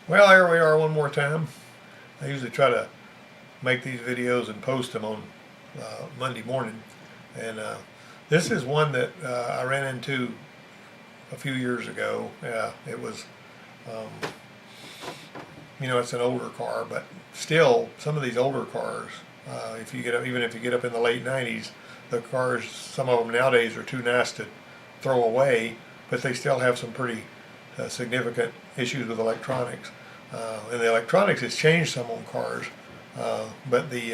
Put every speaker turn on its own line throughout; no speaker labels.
Well, here we are one more time. I usually try to make these videos and post them on Monday morning. And this is one that I ran into a few years ago. It was, um, it's an older car, but still, some of these older cars, if you get up, even if you get up in the late 90s, the cars, some of them nowadays are too nice to throw away, but they still have some pretty significant issues with electronics. And the electronics has changed some on cars, but these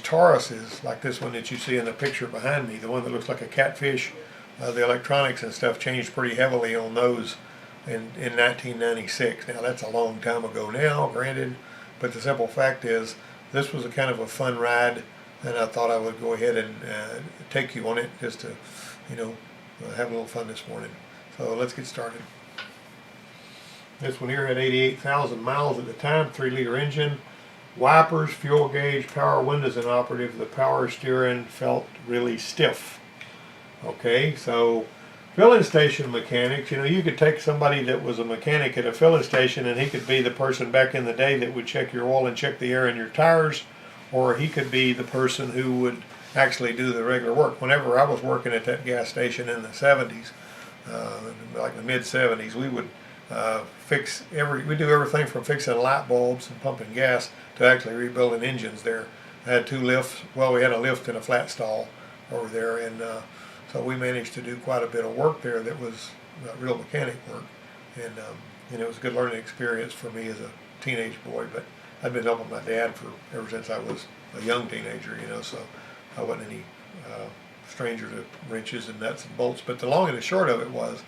Tauruses, like this one that you see in the picture behind me, the one that looks like a catfish, the electronics and stuff changed pretty heavily on those in 1996. Now that's a long time ago now, granted, but the simple fact is this was a kind of a fun ride, and I thought I would go ahead and take you on it just to, have a little fun this morning. So let's get started. This one here had 88,000 miles at the time, 3-liter engine, wipers, fuel gauge, power windows inoperative. The power steering felt really stiff. Okay, so filling station mechanics, you could take somebody that was a mechanic at a filling station and he could be the person back in the day that would check your oil and check the air in your tires, or he could be the person who would actually do the regular work. Whenever I was working at that gas station in the 70s, like the mid 70s, we would we do everything from fixing light bulbs and pumping gas to actually rebuilding engines there. I had 2 lifts. Well, we had a lift and a flat stall over there, and so we managed to do quite a bit of work there that was real mechanic work, and it was a good learning experience for me as a teenage boy. But I'd been helping my dad ever since I was a young teenager, so I wasn't any stranger to wrenches and nuts and bolts. But the long and the short of it was,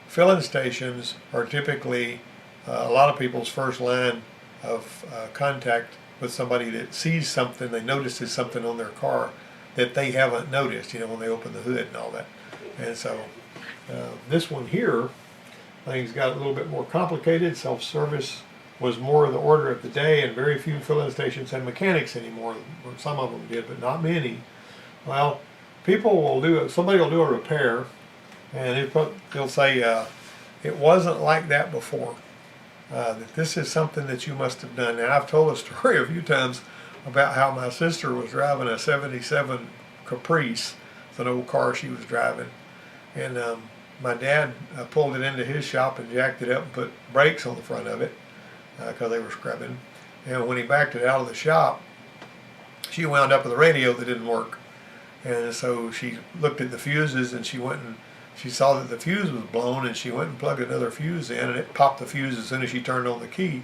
filling stations are typically a lot of people's first line of contact with somebody that sees something, they notices something on their car that they haven't noticed, when they open the hood and all that. And so this one here, things got a little bit more complicated. Self-service was more the order of the day, and very few filling stations had mechanics anymore. Some of them did, but not many. Well, somebody will do a repair, and they'll say, it wasn't like that before. That this is something that you must have done. Now, I've told a story a few times about how my sister was driving a 77 Caprice. It's an old car she was driving. And my dad pulled it into his shop and jacked it up and put brakes on the front of it because they were scrubbing. And when he backed it out of the shop, she wound up with a radio that didn't work. And so she looked at the fuses, and she saw that the fuse was blown, and she went and plugged another fuse in, and it popped the fuse as soon as she turned on the key.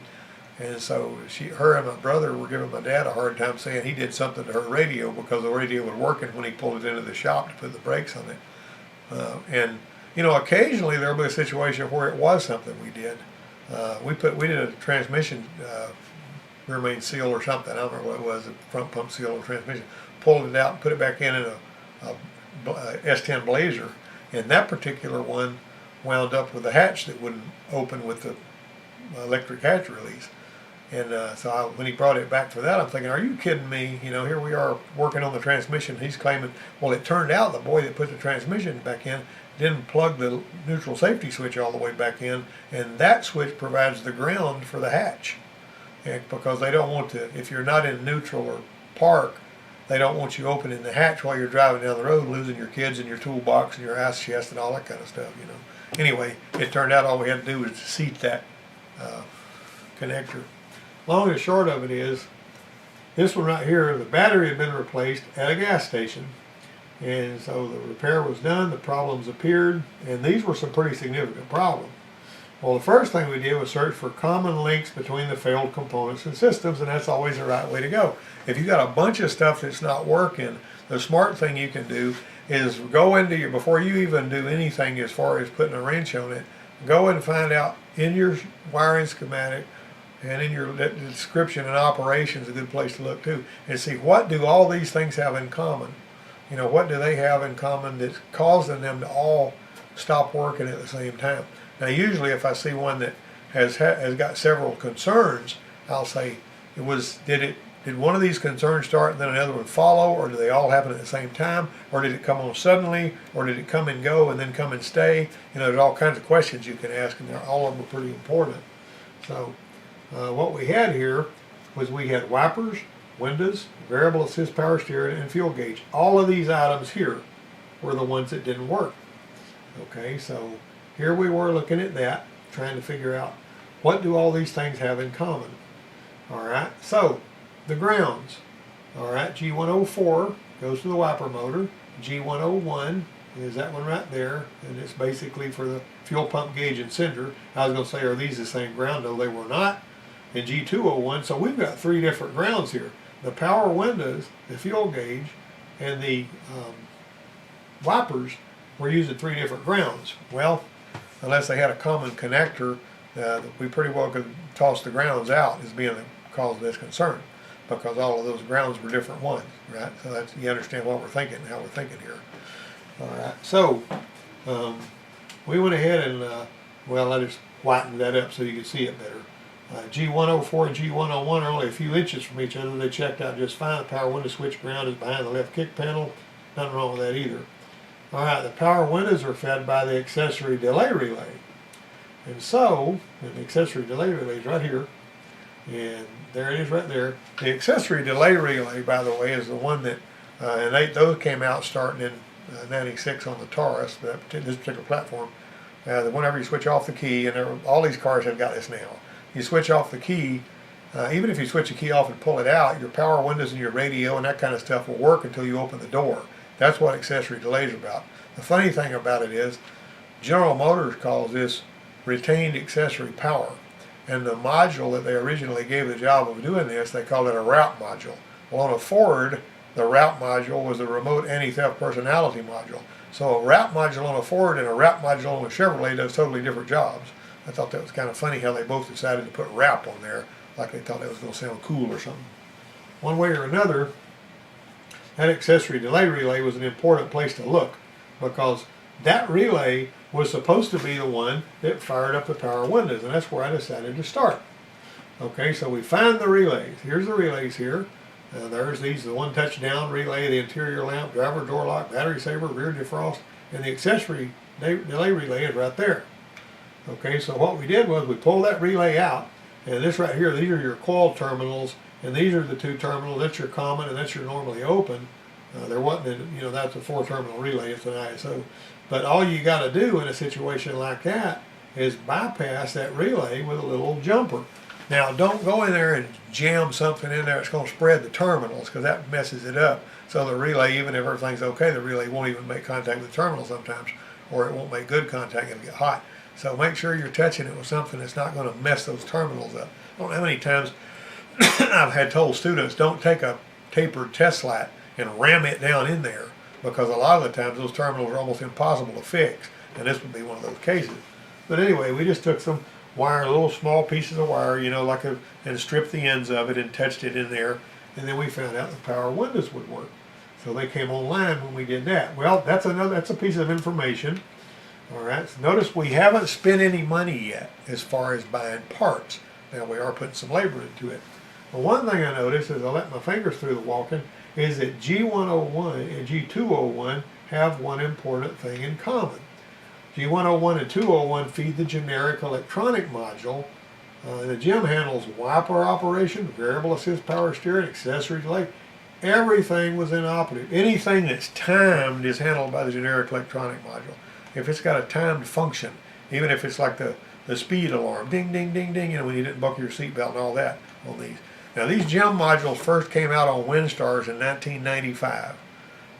And so her and my brother were giving my dad a hard time, saying he did something to her radio because the radio was working when he pulled it into the shop to put the brakes on it. And occasionally there will be a situation where it was something we did. We did a transmission rear main seal or something. I don't remember what it was, a front pump seal or transmission. Pulled it out and put it back in a S10 Blazer. And that particular one wound up with a hatch that wouldn't open with the electric hatch release. And so when he brought it back for that, I'm thinking, are you kidding me? Here we are working on the transmission. He's claiming, well, it turned out the boy that put the transmission back in didn't plug the neutral safety switch all the way back in, and that switch provides the ground for the hatch. And because they don't want to, if you're not in neutral or park, they don't want you opening the hatch while you're driving down the road, losing your kids and your toolbox and your ice chest and all that kind of stuff, Anyway, it turned out all we had to do was to seat that connector. Long and short of it is, this one right here, the battery had been replaced at a gas station, and so the repair was done, the problems appeared, and these were some pretty significant problems. Well, the first thing we did was search for common links between the failed components and systems, and that's always the right way to go. If you've got a bunch of stuff that's not working, the smart thing you can do is go into before you even do anything as far as putting a wrench on it, go and find out in your wiring schematic and in your description, and operations a good place to look too, and see what do all these things have in common. What do they have in common that's causing them to all stop working at the same time. Now usually if I see one that has got several concerns, I'll say, did it did one of these concerns start and then another one follow, or do they all happen at the same time, or did it come on suddenly, or did it come and go and then come and stay? You know, there's all kinds of questions you can ask, and all of them are pretty important. So what we had here was we had wipers, windows, variable assist power steering, and fuel gauge. All of these items here were the ones that didn't work. Okay, so here we were looking at that, trying to figure out what do all these things have in common. All right, so the grounds. All right, G104 goes to the wiper motor. G101 is that one right there, and it's basically for the fuel pump gauge and sender. I was going to say, are these the same ground? No, they were not. And G201, so we've got three different grounds here. The power windows, the fuel gauge, and the wipers were using three different grounds. Well, unless they had a common connector, we pretty well could toss the grounds out as being the cause of this concern, because all of those grounds were different ones, right? So that's, you understand what we're thinking, how we're thinking here. All right, so we went ahead and, well, I just whitened that up so you could see it better. G104 and G101 are only a few inches from each other. They checked out just fine. The power window switch ground is behind the left kick panel. Nothing wrong with that either. All right, the power windows are fed by the accessory delay relay. And so, the accessory delay relay is right here. And there it is right there. The accessory delay relay, by the way, is the one that, and those came out starting in 96 on the Taurus, this particular platform. Whenever you switch off the key, and all these cars have got this now, you switch off the key, even if you switch the key off and pull it out, your power windows and your radio and that kind of stuff will work until you open the door. That's what accessory delay is about. The funny thing about it is, General Motors calls this retained accessory power. And the module that they originally gave the job of doing this, they called it a route module. Well, on a Ford, the route module was the remote anti-theft personality module. So a route module on a Ford and a route module on a Chevrolet does totally different jobs. I thought that was kind of funny how they both decided to put RAP on there, like they thought it was going to sound cool or something. One way or another, that accessory delay relay was an important place to look, because that relay was supposed to be the one that fired up the power windows, and that's where I decided to start. Okay, so we find the relays. Here's the relays here. There's the one touchdown relay, the interior lamp, driver door lock, battery saver, rear defrost, and the accessory delay relay is right there. Okay, so what we did was we pulled that relay out, and this right here, these are your coil terminals, and these are the two terminals. That's your common, and that's your normally open. There wasn't, that's a 4-terminal relay. It's an ISO. But all you got to do in a situation like that is bypass that relay with a little jumper. Now, don't go in there and jam something in there that's going to spread the terminals, because that messes it up. So the relay, even if everything's okay, the relay won't even make contact with the terminal sometimes, or it won't make good contact. It'll get hot. So make sure you're touching it with something that's not going to mess those terminals up. I don't know how many times I've had told students, don't take a tapered test light and ram it down in there, because a lot of the times those terminals are almost impossible to fix, and this would be one of those cases. But anyway, we just took some wire, little small pieces of wire, and stripped the ends of it and touched it in there, and then we found out the power windows would work. So they came online when we did that. Well, that's a piece of information. All right, so notice we haven't spent any money yet as far as buying parts. Now we are putting some labor into it. But one thing I noticed as I let my fingers through the walking is that G101 and G201 have one important thing in common. G101 and 201 feed the generic electronic module. The GEM handles wiper operation, variable assist power steering, accessory delay. Everything was inoperative. Anything that's timed is handled by the generic electronic module. If it's got a timed function, even if it's like the speed alarm, ding, ding, ding, ding, when you didn't buckle your seatbelt and all that on these. Now these GEM modules first came out on WinStars in 1995,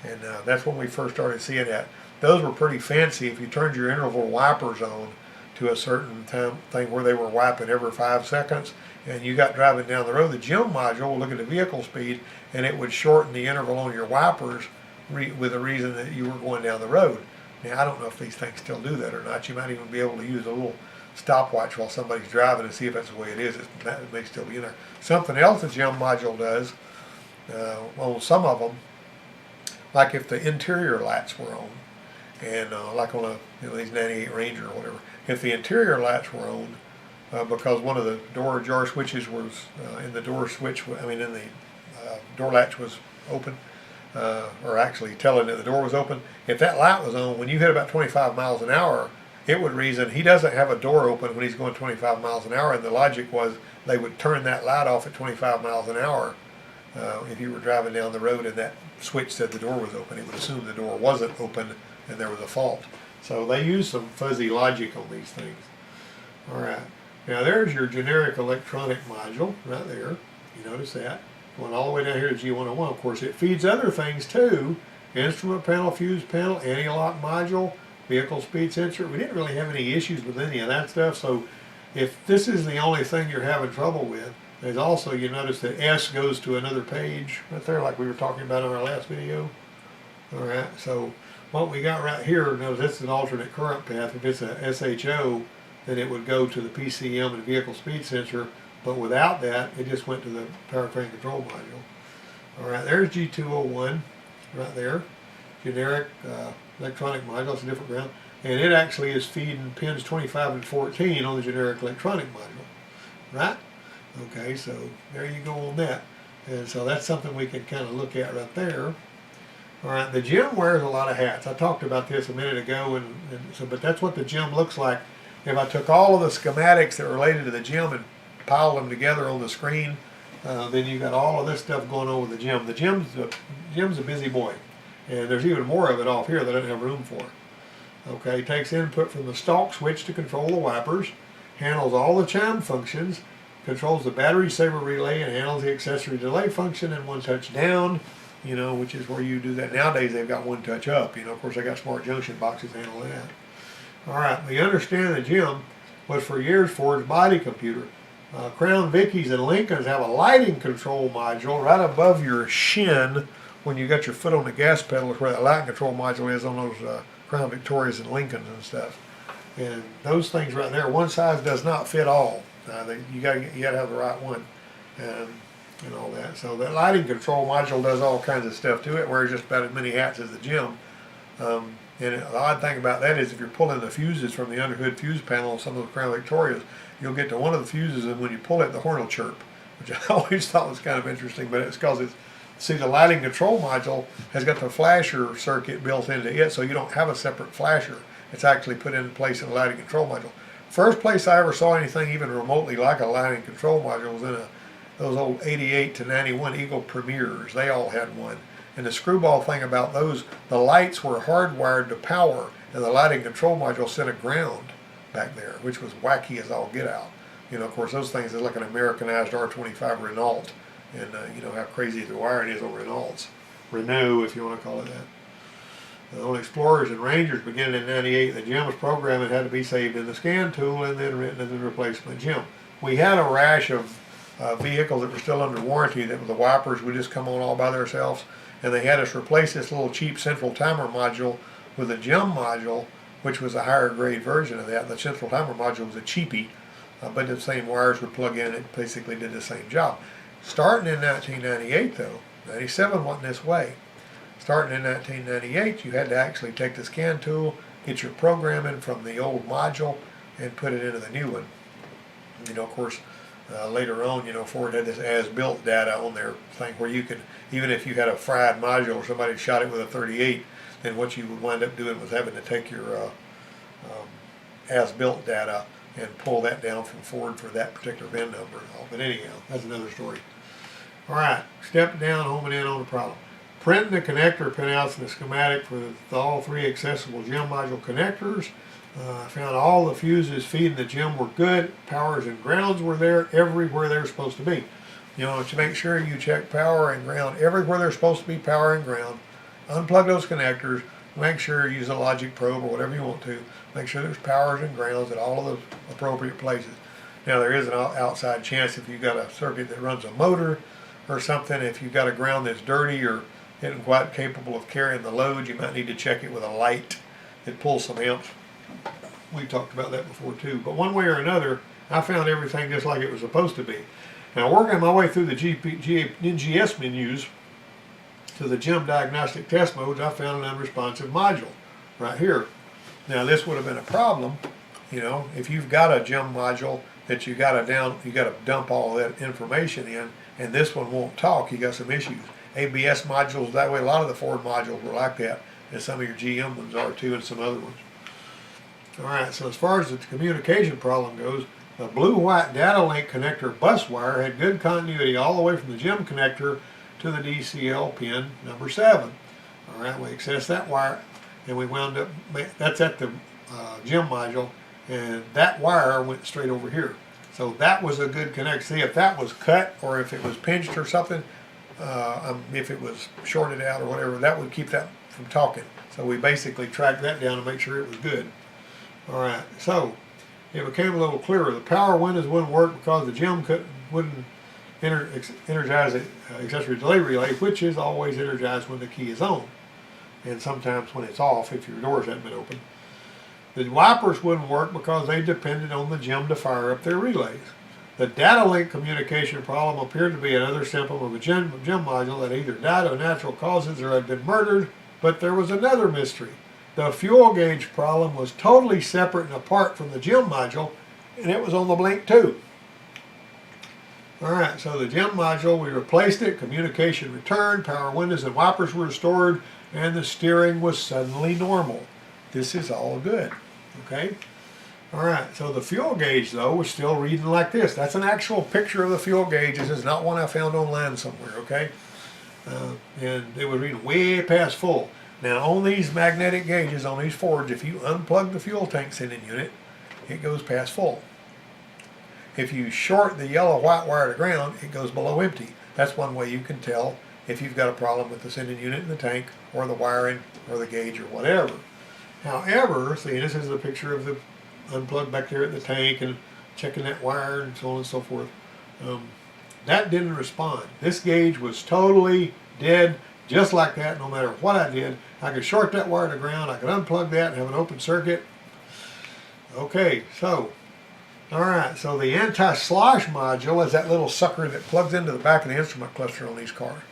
and that's when we first started seeing that. Those were pretty fancy. If you turned your interval wipers on to a certain time thing where they were wiping every 5 seconds, and you got driving down the road, the GEM module would look at the vehicle speed, and it would shorten the interval on your wipers with the reason that you were going down the road. Now, I don't know if these things still do that or not. You might even be able to use a little stopwatch while somebody's driving and see if that's the way it is. That may still be in there. Something else the GEM module does, on some of them, like if the interior lights were on, and like on these 98 Ranger or whatever, if the interior lights were on, because one of the door jar switches was in the door switch, in the door latch was open, or actually telling that the door was open. If that light was on, when you hit about 25 miles an hour, it would reason he doesn't have a door open when he's going 25 miles an hour, and the logic was they would turn that light off at 25 miles an hour if you were driving down the road and that switch said the door was open. It would assume the door wasn't open and there was a fault. So they use some fuzzy logic on these things. All right. Now there's your generic electronic module right there. You notice that? Going all the way down here to G101. Of course, it feeds other things too. Instrument panel, fuse panel, anti-lock module, vehicle speed sensor. We didn't really have any issues with any of that stuff. So if this is the only thing you're having trouble with, there's also, you notice that S goes to another page right there like we were talking about in our last video. All right, so what we got right here, notice this is an alternate current path. If it's a SHO, then it would go to the PCM and vehicle speed sensor, but without that, it just went to the powertrain control module. All right, there's G201 right there, generic electronic module. It's a different ground, and it actually is feeding pins 25 and 14 on the generic electronic module, right? Okay, so there you go on that. And so that's something we can kind of look at right there. All right, the gym wears a lot of hats. I talked about this a minute ago, but that's what the gym looks like. If I took all of the schematics that related to the gym and piled them together on the screen, then you got all of this stuff going on with the gym. The gym's a busy boy, and there's even more of it off here that I don't have room for. Okay, takes input from the stalk switch to control the wipers, handles all the chime functions, controls the battery saver relay, and handles the accessory delay function and one touch down, you know, which is where you do that. Nowadays they've got one touch up, you know, of course they got smart junction boxes to handle that. All right, we understand the gym was for years Ford's body computer. Crown Vickies and Lincolns have a lighting control module right above your shin when you got your foot on the gas pedal, is where that lighting control module is on those Crown Victorias and Lincolns and stuff. And those things right there, one size does not fit all. You gotta have the right one, and all that. So that lighting control module does all kinds of stuff to it. Wears just about as many hats as the gym. And the odd thing about that is if you're pulling the fuses from the underhood fuse panel on some of the Crown Victorias, you'll get to one of the fuses, and when you pull it, the horn will chirp, which I always thought was kind of interesting. But it's because see, the lighting control module has got the flasher circuit built into it, so you don't have a separate flasher. It's actually put into place in the lighting control module. First place I ever saw anything even remotely like a lighting control module was in those old 88 to 91 Eagle Premiers. They all had one. And the screwball thing about those, the lights were hardwired to power, and the lighting control module sent a ground back there, which was wacky as all get out. You know, of course, those things is like an Americanized R25 Renault, and you know how crazy the wiring is on Renaults. Renault, if you want to call it that. On Explorers and Rangers beginning in '98, the GEM's programming had to be saved in the scan tool and then written in the replacement GEM. We had a rash of vehicles that were still under warranty that the wipers would just come on all by themselves, and they had us replace this little cheap central timer module with a GEM module, which was a higher grade version of that. The central timer module was a cheapie, but the same wires would plug in. It basically did the same job. Starting in 1998 though, 97 wasn't this way. Starting in 1998, you had to actually take the scan tool, get your programming from the old module, and put it into the new one. You know, of course, later on, you know, Ford had this as-built data on their thing where you could, even if you had a fried module or somebody shot it with a 38, then what you would wind up doing was having to take your as-built data and pull that down from Ford for that particular VIN number and all. But anyhow, that's another story. All right, step down, homing in on the problem. Printing the connector pinouts and the schematic for all three accessible GEM module connectors. I found all the fuses feeding the GEM were good. Powers and grounds were there everywhere they're supposed to be. You know, to make sure you check power and ground everywhere they're supposed to be, power and ground. Unplug those connectors. Make sure you use a logic probe or whatever you want to. Make sure there's powers and grounds at all of the appropriate places. Now there is an outside chance if you've got a circuit that runs a motor or something, if you've got a ground that's dirty or isn't quite capable of carrying the load, you might need to check it with a light that pulls some amps. We talked about that before too. But one way or another, I found everything just like it was supposed to be. Now working my way through the NGS menus to the GEM diagnostic test modes, I found an unresponsive module right here. Now this would have been a problem, you know, if you've got a GEM module that you got to dump all that information in, and this one won't talk, you got some issues. ABS modules that way. A lot of the Ford modules were like that, and some of your GM ones are too, and some other ones. All right, so as far as the communication problem goes, the blue-white data link connector bus wire had good continuity all the way from the GEM connector to the DCL pin number 7. All right, we accessed that wire, and we wound up, that's at the GEM module, and that wire went straight over here. So that was a good connection. See, if that was cut or if it was pinched or something, if it was shorted out or whatever, that would keep that from talking. So we basically tracked that down to make sure it was good. All right, so it became a little clearer. The power windows wouldn't work because the GEM wouldn't energize the accessory delay relay, which is always energized when the key is on, and sometimes when it's off if your doors haven't been open. The wipers wouldn't work because they depended on the GEM to fire up their relays. The data link communication problem appeared to be another symptom of a GEM module that either died of natural causes or had been murdered, but there was another mystery. The fuel gauge problem was totally separate and apart from the GEM module, and it was on the blink too. Alright, so the GEM module, we replaced it, communication returned, power windows and wipers were restored, and the steering was suddenly normal. This is all good, okay? Alright, so the fuel gauge though was still reading like this. That's an actual picture of the fuel gauge. This is not one I found online somewhere, okay? And it was reading way past full. Now on these magnetic gauges, on these Fords, if you unplug the fuel tank sending unit, it goes past full. If you short the yellow-white wire to ground, it goes below empty. That's one way you can tell if you've got a problem with the sending unit in the tank, or the wiring, or the gauge, or whatever. However, see, this is a picture of the unplugged back there at the tank and checking that wire and so on and so forth. That didn't respond. This gauge was totally dead, just like that, no matter what I did. I could short that wire to ground, I could unplug that and have an open circuit. Okay, so, alright, so the anti-slosh module is that little sucker that plugs into the back of the instrument cluster on these cars.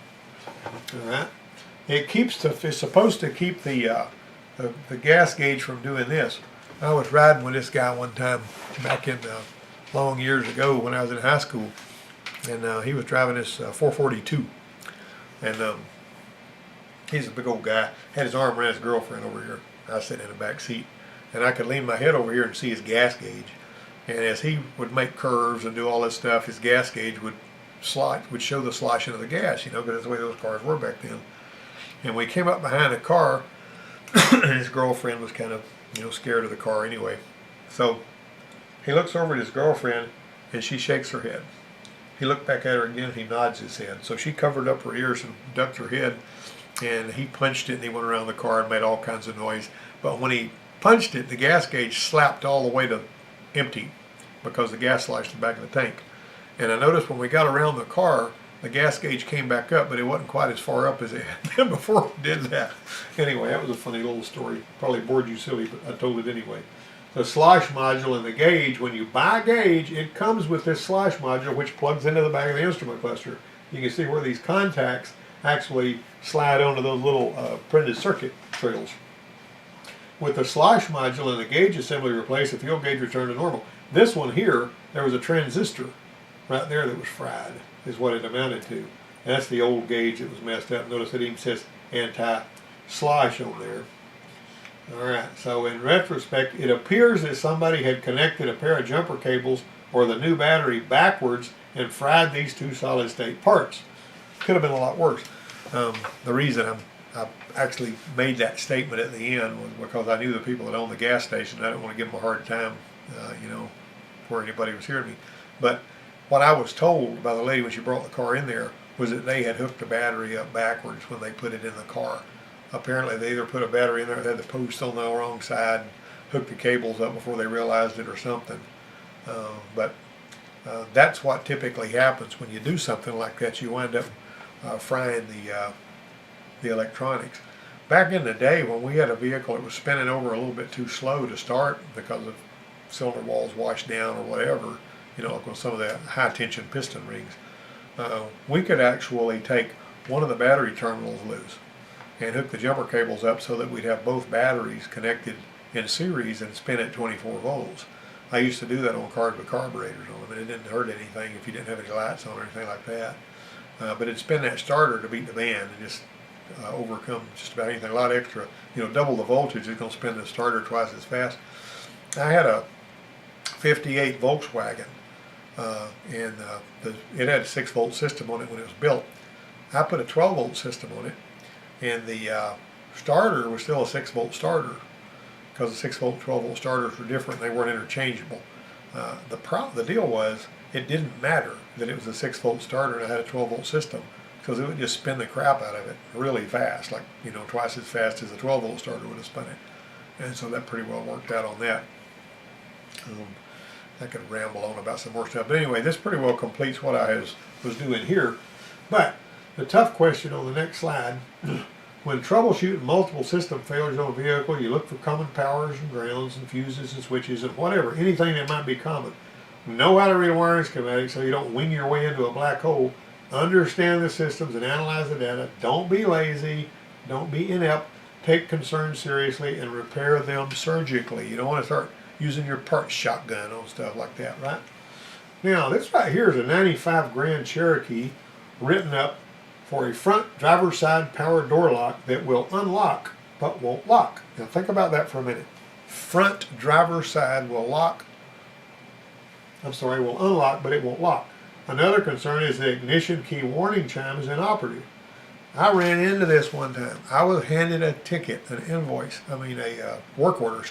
Alright, it's supposed to keep the gas gauge from doing this. I was riding with this guy one time back in long years ago when I was in high school, and he was driving this 442, and he's a big old guy, had his arm around his girlfriend over here. I was sitting in the back seat, and I could lean my head over here and see his gas gauge, and as he would make curves and do all this stuff, his gas gauge would show the sloshing of the gas, you know, because that's the way those cars were back then. And we came up behind a car, and his girlfriend was kind of, you know, scared of the car anyway. So he looks over at his girlfriend, and she shakes her head. He looked back at her again, and he nods his head. So she covered up her ears and ducked her head, and he punched it, and he went around the car and made all kinds of noise. But when he punched it, the gas gauge slapped all the way to empty because the gas sloshed the back of the tank. And I noticed when we got around the car, the gas gauge came back up, but it wasn't quite as far up as it had been before it did that. Anyway, that was a funny little story. Probably bored you silly, but I told it anyway. The slosh module and the gauge, when you buy a gauge, it comes with this slosh module which plugs into the back of the instrument cluster. You can see where these contacts actually slide onto those little printed circuit trails. With the slosh module and the gauge assembly replaced, the fuel gauge returned to normal. This one here, there was a transistor right there that was fried, is what it amounted to. And that's the old gauge that was messed up. Notice it even says anti-slosh on there. Alright, so in retrospect, it appears that somebody had connected a pair of jumper cables or the new battery backwards and fried these two solid-state parts. Could have been a lot worse. The reason I actually made that statement at the end was because I knew the people that owned the gas station. I didn't want to give them a hard time, you know, before anybody was hearing me. But what I was told by the lady when she brought the car in there was that they had hooked the battery up backwards when they put it in the car. Apparently they either put a battery in there that had the post on the wrong side, hooked the cables up before they realized it or something. But that's what typically happens when you do something like that. You wind up frying the electronics. Back in the day when we had a vehicle that was spinning over a little bit too slow to start because of cylinder walls washed down or whatever, you know, like on some of the high tension piston rings, we could actually take one of the battery terminals loose and hook the jumper cables up so that we'd have both batteries connected in series and spin at 24 volts. I used to do that on cars with carburetors on them, and it didn't hurt anything if you didn't have any lights on or anything like that. but it'd spin that starter to beat the band and just overcome just about anything. A lot extra, double the voltage, it's going to spin the starter twice as fast. I had a 58 Volkswagen, and it had a 6-volt system on it when it was built. I put a 12-volt system on it, and the starter was still a 6-volt starter, because the 6-volt, 12-volt starters were different. They weren't interchangeable. The deal was, it didn't matter that it was a 6-volt starter and I had a 12-volt system, because it would just spin the crap out of it really fast, like twice as fast as a 12-volt starter would have spun it. And so that pretty well worked out on that. I could ramble on about some more stuff, but anyway, this pretty well completes what I was doing here. But the tough question on the next slide: when troubleshooting multiple system failures on a vehicle, you look for common powers and grounds and fuses and switches and whatever, anything that might be common. Know how to read a wiring schematic so you don't wing your way into a black hole. Understand the systems and analyze the data. Don't be lazy. Don't be inept. Take concerns seriously and repair them surgically. You don't want to start using your parts shotgun on stuff like that, right? Now, this right here is a 95 Grand Cherokee written up for a front driver's side power door lock that will unlock but won't lock. Now think about that for a minute. Front driver's side will unlock but it won't lock. Another concern is the ignition key warning chime is inoperative. I ran into this one time. I was handed a ticket, a work order,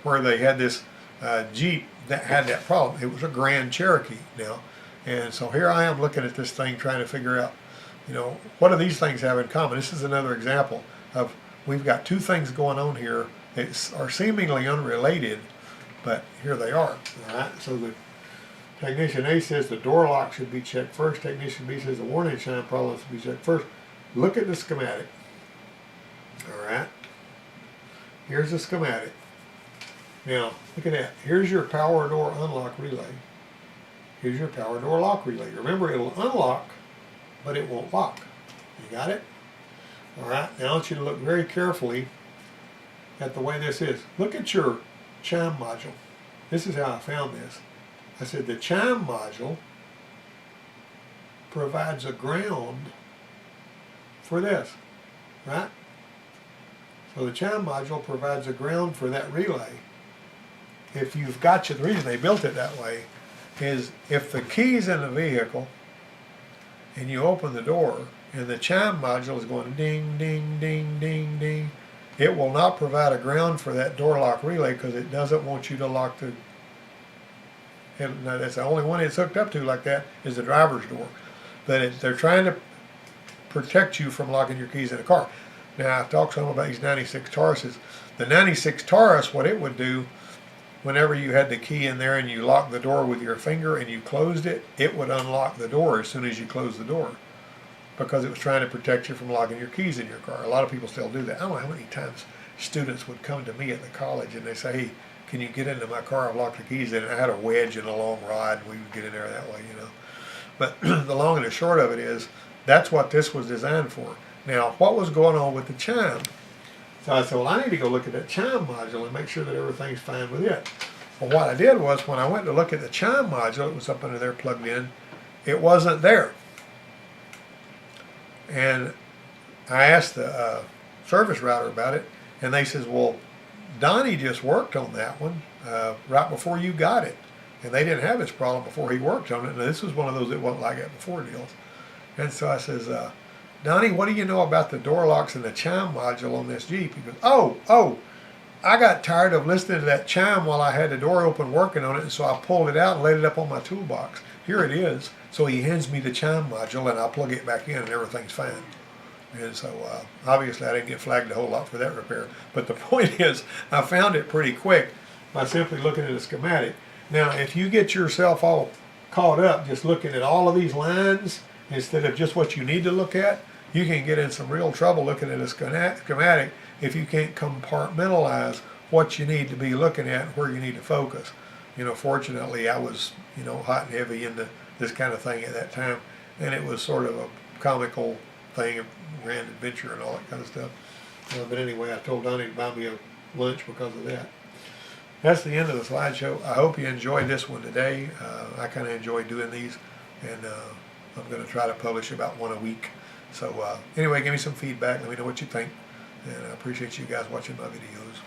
where they had this Jeep that had that problem. It was a Grand Cherokee now. And so here I am looking at this thing trying to figure out, what do these things have in common? This is another example of, we've got two things going on here that are seemingly unrelated, but here they are. All right. So the technician A says the door lock should be checked first. Technician B says the warning chime problem should be checked first. Look at the schematic. All right. Here's the schematic. Now, look at that. Here's your power door unlock relay. Here's your power door lock relay. Remember, it'll unlock, but it won't lock. You got it? All right. Now I want you to look very carefully at the way this is. Look at your chime module. This is how I found this. I said the chime module provides a ground for this, right? So the chime module provides a ground for that relay. If you've got the reason they built it that way is if the key's in the vehicle and you open the door and the chime module is going ding, ding, ding, ding, ding, it will not provide a ground for that door lock relay because it doesn't want you to lock the, and that's the only one it's hooked up to like that is the driver's door. But they're trying to protect you from locking your keys in a car. Now I've talked some about these 96 Tauruses. The 96 Taurus, what it would do, whenever you had the key in there and you locked the door with your finger and you closed it, it would unlock the door as soon as you closed the door because it was trying to protect you from locking your keys in your car. A lot of people still do that. I don't know how many times students would come to me at the college and they say, hey, can you get into my car? I've locked the keys in it. I had a wedge and a long rod and we would get in there that way, But the long and the short of it is, that's what this was designed for. Now, what was going on with the chime? So I said, well, I need to go look at that chime module and make sure that everything's fine with it. Well, what I did was, when I went to look at the chime module, it was up under there plugged in, it wasn't there. And I asked the service router about it, and they says, well, Donnie just worked on that one right before you got it. And they didn't have this problem before he worked on it. And this was one of those that wasn't like it before deals. And so I says, Donnie, what do you know about the door locks and the chime module on this Jeep? He goes, oh, I got tired of listening to that chime while I had the door open working on it, and so I pulled it out and laid it up on my toolbox. Here it is. So he hands me the chime module, and I'll plug it back in, and everything's fine. And so obviously I didn't get flagged a whole lot for that repair. But the point is, I found it pretty quick by simply looking at a schematic. Now, if you get yourself all caught up just looking at all of these lines instead of just what you need to look at, you can get in some real trouble looking at a schematic if you can't compartmentalize what you need to be looking at and where you need to focus. Fortunately, I was, hot and heavy into this kind of thing at that time, and it was sort of a comical thing, a grand adventure and all that kind of stuff. But anyway, I told Donnie to buy me a lunch because of that. That's the end of the slideshow. I hope you enjoyed this one today. I kind of enjoy doing these, and I'm going to try to publish about one a week. So anyway, give me some feedback. Let me know what you think. And I appreciate you guys watching my videos.